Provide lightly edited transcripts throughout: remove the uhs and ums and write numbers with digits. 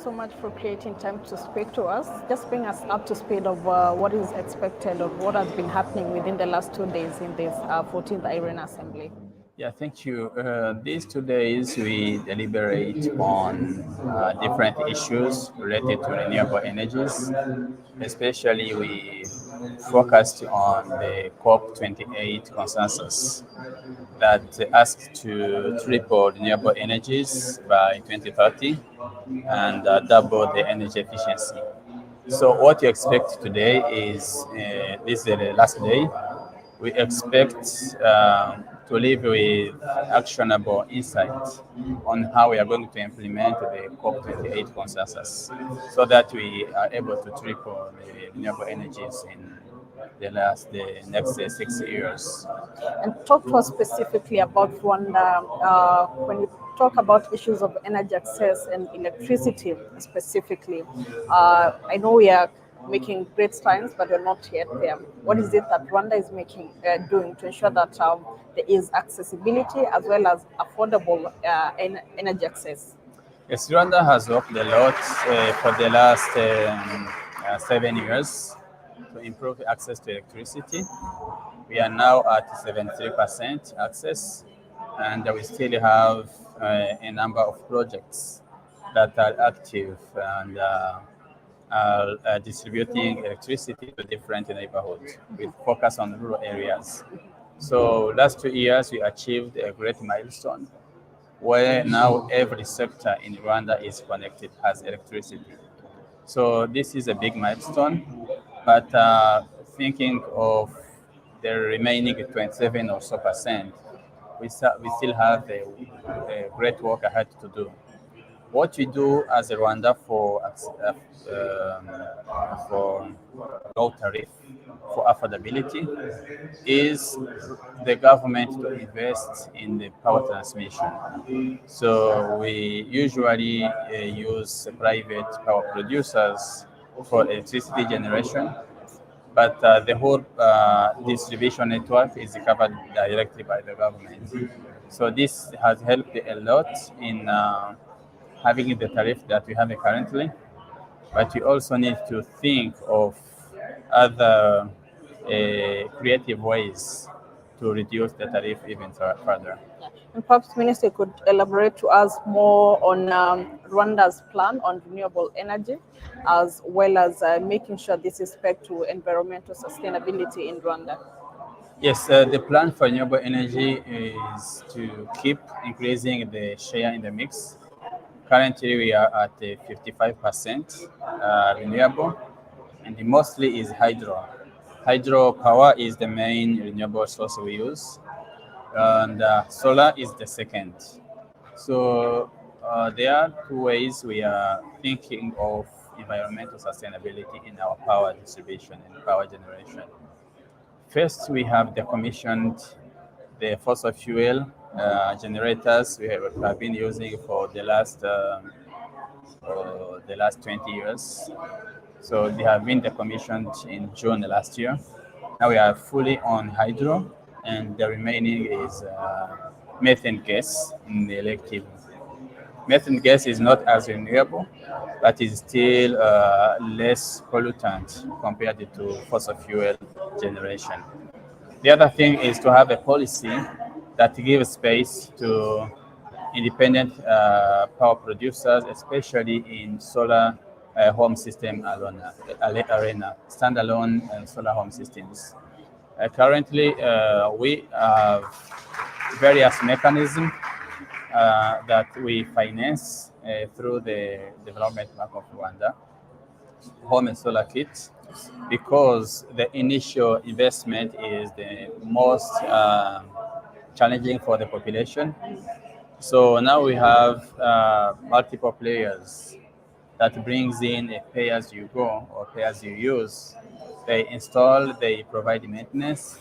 so much for creating time to speak to us. Just bring us up to speed of what is expected of what has been happening within the last 2 days in this 14th Iran Assembly. Yeah, thank you. These 2 days we deliberate on different issues related to renewable energies. Especially, we focused on the COP28 consensus that asks to triple renewable energies by 2030 and double the energy efficiency. So what you expect today is this is the last day. We expect to live with actionable insights on how we are going to implement the COP28 consensus so that we are able to triple the renewable energies in the next 6 years. And talk to us specifically about Rwanda. When you talk about issues of energy access and electricity specifically, I know we are making great strides, but we're not yet there. What is it that Rwanda is doing to ensure that there is accessibility as well as affordable energy access? Yes, Rwanda has worked a lot for the last 7 years to improve access to electricity. We are now at 73% access, and we still have a number of projects that are active and are distributing electricity to different neighborhoods with focus on rural areas. So last 2 years, we achieved a great milestone where now every sector in Rwanda is connected, has electricity. So this is a big milestone, but thinking of the remaining 27 or so percent, we still have a great work ahead to do. What we do as a Rwanda for low tariff for affordability is the government to invest in the power transmission. So we usually use private power producers for electricity generation, but the whole distribution network is covered directly by the government. So this has helped a lot in having the tariff that we have currently, but we also need to think of other creative ways to reduce the tariff even further. And perhaps, Minister, could elaborate to us more on Rwanda's plan on renewable energy, as well as making sure this is pegged to environmental sustainability in Rwanda. Yes, the plan for renewable energy is to keep increasing the share in the mix. Currently, we are at 55% renewable, and mostly is hydro. Hydro power is the main renewable source we use, and solar is the second. So there are two ways we are thinking of environmental sustainability in our power distribution and power generation. First, we have decommissioned the fossil fuel generators we have been using for the last 20 years. So they have been decommissioned in June last year. Now we are fully on hydro, and the remaining is methane gas in the elective. Methane gas is not as renewable, but is still less pollutant compared to fossil fuel generation. The other thing is to have a policy that gives space to independent power producers, especially in solar home system arena, standalone solar home systems. Currently, we have various mechanisms that we finance through the Development Bank of Rwanda, home and solar kits, because the initial investment is the most challenging for the population. So now we have multiple players that brings in a pay-as-you-go or pay-as-you-use. They install, they provide maintenance,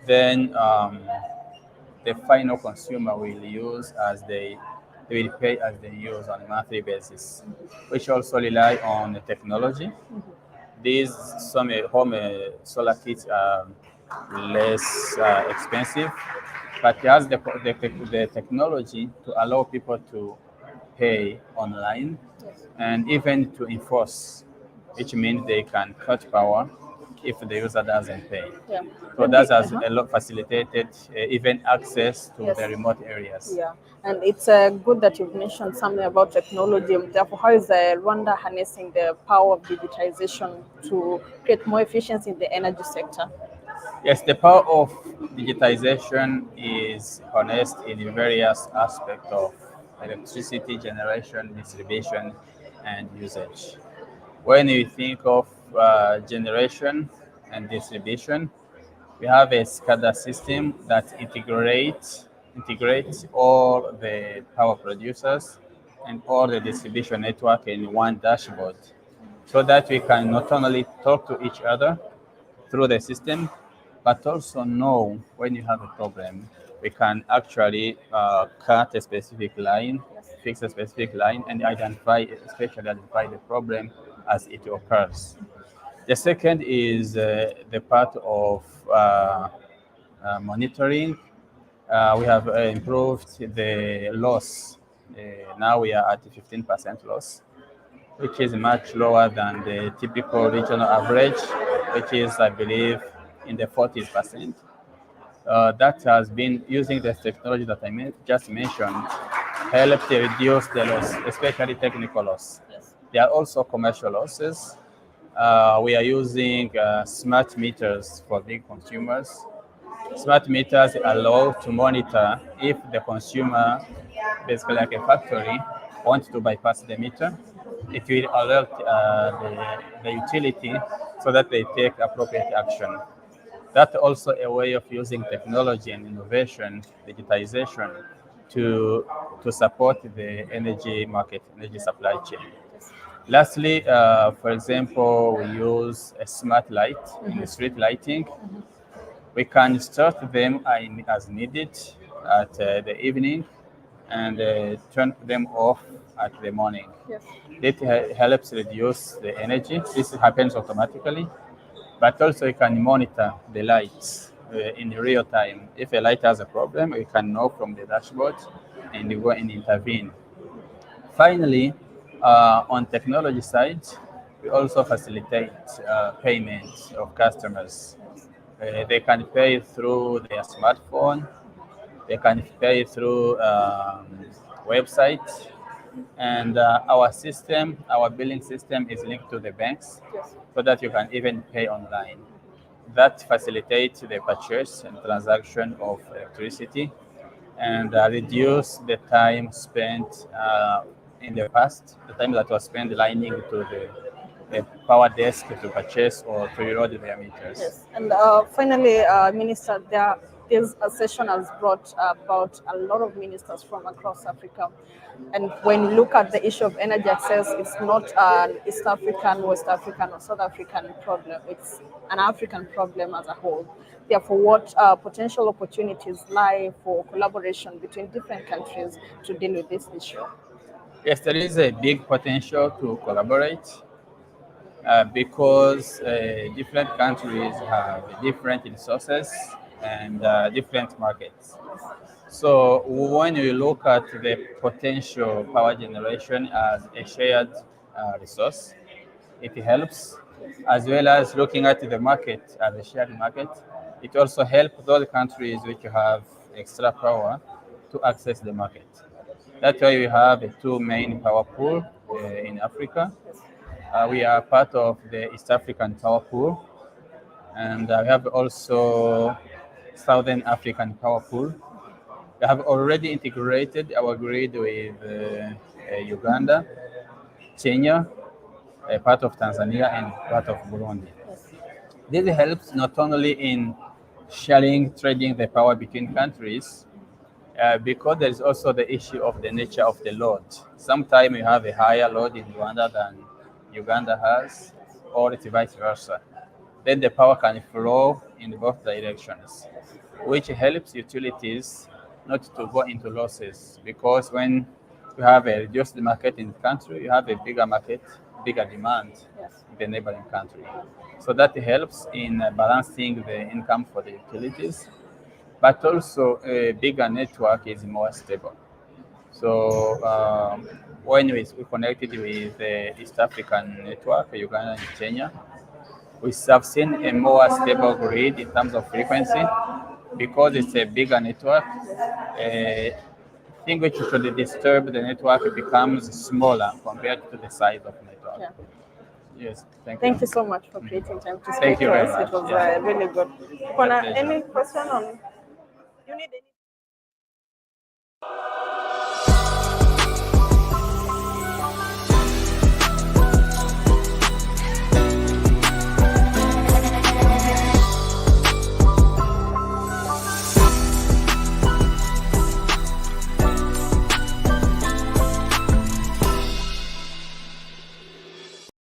then the final consumer will use as they will pay as they use on a monthly basis, which also rely on the technology. These some home solar kits are less expensive, but it has the technology to allow people to pay online Yes. and even to enforce, which means they can cut power if the user doesn't pay. Yeah. So Maybe, that has a lot facilitated even access to yes. the remote areas. Yeah, and it's good that you've mentioned something about technology. Therefore, how is Rwanda harnessing the power of digitization to create more efficiency in the energy sector? Yes, the power of digitization is harnessed in various aspects of electricity generation, distribution, and usage. When you think of generation and distribution, we have a SCADA system that integrates all the power producers and all the distribution network in one dashboard, so that we can not only talk to each other through the system, but also know when you have a problem. We can actually cut a specific line, fix a specific line, and especially identify the problem as it occurs. The second is the part of monitoring. We have improved the loss. Now we are at 15% loss, which is much lower than the typical regional average, which is, I believe, in the 40%. That has been using the technology that just mentioned, helped to reduce the loss, especially technical loss. Yes. There are also commercial losses. We are using smart meters for big consumers. Smart meters allow to monitor if the consumer, basically like a factory, wants to bypass the meter. It will alert the utility so that they take appropriate action. That's also a way of using technology and innovation, digitization, to, to support the energy market, energy supply chain. Lastly, for example, we use a smart light in the street lighting. We can start them as needed at the evening and turn them off at the morning. Yes. It helps reduce the energy. This happens automatically, but also you can monitor the lights in real time. If a light has a problem, we can know from the dashboard and we go and intervene. Finally, on technology side, we also facilitate payment of customers. They can pay through their smartphone. They can pay through website, and our billing system is linked to the banks, Yes. so that you can even pay online. That facilitates the purchase and transaction of electricity, and reduce the time spent in the past, the time that was spent lining to the power desk to purchase or to reload their meters. Yes, and finally, Minister, there's a session has brought about a lot of ministers from across Africa. And when you look at the issue of energy access, it's not an East African, West African, or South African problem. It's an African problem as a whole. Therefore, what potential opportunities lie for collaboration between different countries to deal with this issue? Yes, there is a big potential to collaborate because different countries have different resources and different markets. So when you look at the potential power generation as a shared resource, it helps, as well as looking at the market as a shared market. It also helps those countries which have extra power to access the market. That's why we have two main power pool in Africa. We are part of the East African Power Pool, and we have also Southern African Power Pool. We have already integrated our grid with Uganda, Kenya, a part of Tanzania, and part of Burundi. This helps not only in sharing, trading the power between countries, because there is also the issue of the nature of the load. Sometimes you have a higher load in Rwanda than Uganda has, or it's vice versa. Then the power can flow in both directions, which helps utilities not to go into losses, because when you have a reduced market in the country, you have a bigger market, bigger demand in the neighboring country. So that helps in balancing the income for the utilities, but also a bigger network is more stable. So when we connected with the East African network, Uganda and Kenya, we have seen a more stable grid in terms of frequency because it's a bigger network. Thing which should disturb the network becomes smaller compared to the size of network. Yeah. Yes, thank you. Thank you so much for creating time to speak Thank you to very us. much. It was Yeah. really good. It's a pleasure. Any question on? You need any?